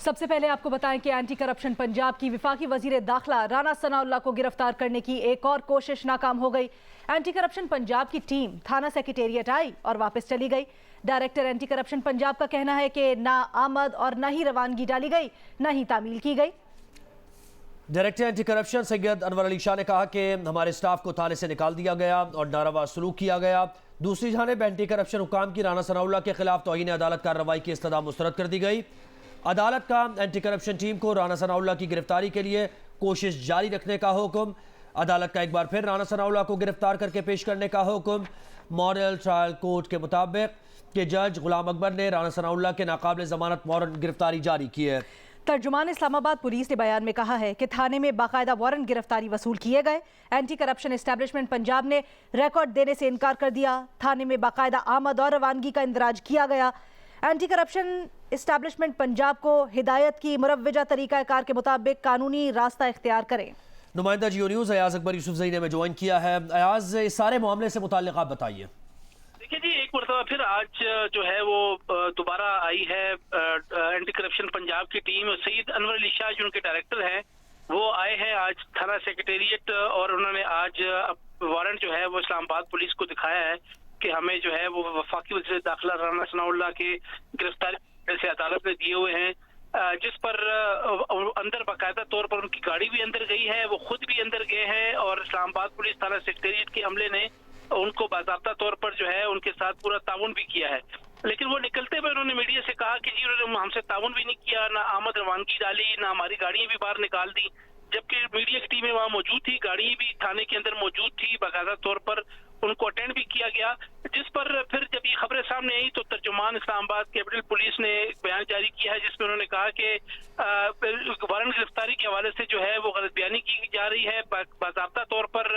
सबसे पहले आपको बताएं कि एंटी करप्शन पंजाब की विफाकी वजीर दाखिला राना सनाउल्लाह को गिरफ्तार करने की एक और कोशिश नाकाम हो गई। एंटी करप्शन पंजाब की टीम थाना सेक्रेटेरिएट आई और वापस चली गई। डायरेक्टर एंटी करप्शन पंजाब का कहना है कि ना आमद और न ही रवानगी डाली गई, न ही तामील की गई। Director anti corruption Syed Anwar Ali Shah ने कहा कि हमारे स्टाफ को थाने से निकाल दिया गया और नारवा सलूक किया गया। दूसरी जानिब एंटी करप्शन हुकाम की राना सनाउल्लाह के खिलाफ तौहीन अदालत कार्रवाई की इस्तदा मुस्तरद कर दी गई। अदालत का एंटी करप्शन टीम को राना सनाउल्लाह की गिरफ्तारी के लिए कोशिश जारी रखने का हुक्म। अदालत का एक बार फिर राना सनाउल्लाह को गिरफ्तार करके पेश करने का हुक्म। मॉडल ट्रायल कोर्ट के मुताबिक कि जज गुलाम अकबर ने राना सनाउल्लाह के नाकाबिल जमानत वारंट गिरफ्तारी जारी की है। तर्जुमान इस्लामाबाद पुलिस ने बयान में कहा है कि थाने में बाकायदा वारंट गिरफ्तारी वसूल किए गए। एंटी करप्शन एस्टेब्लिशमेंट पंजाब ने रिकॉर्ड देने से इनकार कर दिया। थाने में बाकायदा आमद और रवानगी का इंदराज किया गया। एंटी करप्शन एस्टेब्लिशमेंट पंजाब को हिदायत की मुरव्वजा तरीक़ाकार के मुताबिक कानूनी रास्ता इख्तियार करें। नुमाइंदा जियो न्यूज़ अयाज अकबर यूसुफजई ने ज्वाइन किया है। अयाज, इस सारे मामले से मुताल्लिक़ आप बताइए। देखिए जी, एक मरतबा फिर आज जो है वो दोबारा आई है एंटी करप्शन पंजाब की टीम। सैयद अनवर अली शाह जो उनके डायरेक्टर हैं वो आए हैं आज थाना सेक्रेटेरिएट और उन्होंने आज वारंट जो है वो इस्लामाबाद पुलिस को दिखाया है कि हमें जो है वो वफाकी वज़ीर दाखिला राना सनाउल्लाह के गिरफ्तारी से अदालत में दिए हुए हैं, जिस पर अंदर बाकायदा तौर पर उनकी गाड़ी भी अंदर गई है, वो खुद भी अंदर गए हैं और इस्लामाबाद पुलिस थाना सेक्रेटेरिएट के अमले ने उनको बाज़ाब्ता तौर पर जो है उनके साथ पूरा ताउन भी किया है। लेकिन वो निकलते हुए उन्होंने मीडिया से कहा कि जी उन्होंने हमसे ताउन भी नहीं किया, ना आमद रवानगी डाली, ना हमारी गाड़ियां भी बाहर निकाल दी, जबकि मीडिया की टीमें वहाँ मौजूद थी, गाड़ी भी थाने के अंदर मौजूद थी, बाकायदा तौर पर उनको अटेंड भी किया गया। जिस पर फिर जब ये खबरें सामने आई तो तर्जुमान इस्लामाबाद कैपिटल पुलिस ने एक बयान जारी किया है जिसमें उन्होंने कहा कि वारंट गिरफ्तारी के हवाले से जो है वो गलत बयानी की जा रही है। बाज़ाब्ता तौर पर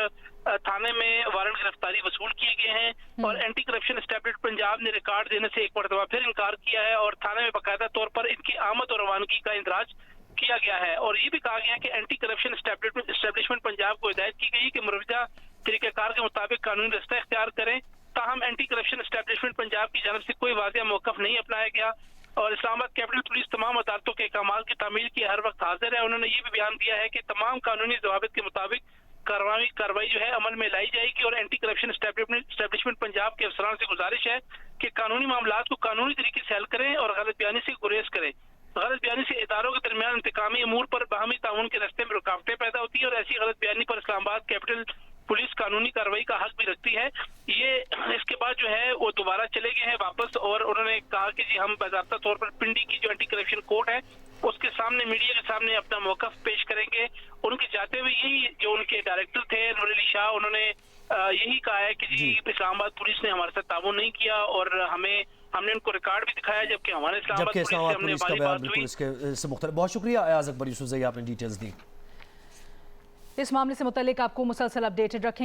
थाने में वारंट गिरफ्तारी वसूल किए गए हैं और एंटी करप्शन एस्टेब्लिशमेंट पंजाब ने रिकॉर्ड देने से एक मरतबा फिर इनकार किया है और थाने में बाकायदा तौर पर इनकी आमद और रवानगी का इंदराज किया गया है। और ये भी कहा गया है कि एंटी करप्शन एस्टेब्लिशमेंट पंजाब को हिदायत की गई कि मुरव्वजा तरीक़ाकार के मुताबिक कानूनी रास्ता इख्तियार करें। ताहम एंटी करप्शन एस्टेब्लिशमेंट पंजाब की जानब से कोई वाज़ेह मौक़िफ़ नहीं अपनाया गया और इस्लामाबाद कैपिटल पुलिस तमाम अदालतों के अहकाम की तामील की हर वक्त हाजिर है। उन्होंने ये भी बयान दिया है कि तमाम कानूनी ज़वाबित के मुताबिक कार्रवाई जो है अमल में लाई जाएगी और एंटी करप्शन एस्टेब्लिशमेंट पंजाब के अफसरान से गुजारिश है कि कानूनी मामलात को कानूनी तरीके से हल करें और गलत बयानी से गुरेज करें। गलत बयानी से इदारों के दरमियान इंतकामी अमूर पर बाहमी ताउन के रास्ते में रुकावटें पैदा होती है और ऐसी गलत बयानी पर इस्लामाबाद कैपिटल पुलिस कानूनी कार्रवाई का हक भी रखती है। ये इसके बाद जो है वो दोबारा चले गए हैं वापस और उन्होंने कहा कि जी हम बाज़ाब्ता तौर पर पिंडी की जो एंटी करप्शन कोर्ट है उसके सामने मीडिया के सामने अपना मौक़िफ़ पेश करेंगे। उनके जाते हुए यही जो उनके डायरेक्टर थे अनवर अली शाह उन्होंने यही कहा है कि जी इस्लामाबाद पुलिस ने हमारे साथ ताउन नहीं किया और हमने उनको रिकॉर्ड भी दिखाया जबकि हमारे इस्लामाबाद पुलिस से हमने हमारी बात हुई। इससे मुख्तलिफ बहुत शुक्रिया अयाज अकबर यूसुफजई, आपने डिटेल्स दी। इस मामले से मुताल्लिक आपको मुसलसल अपडेटेड रखेंगे।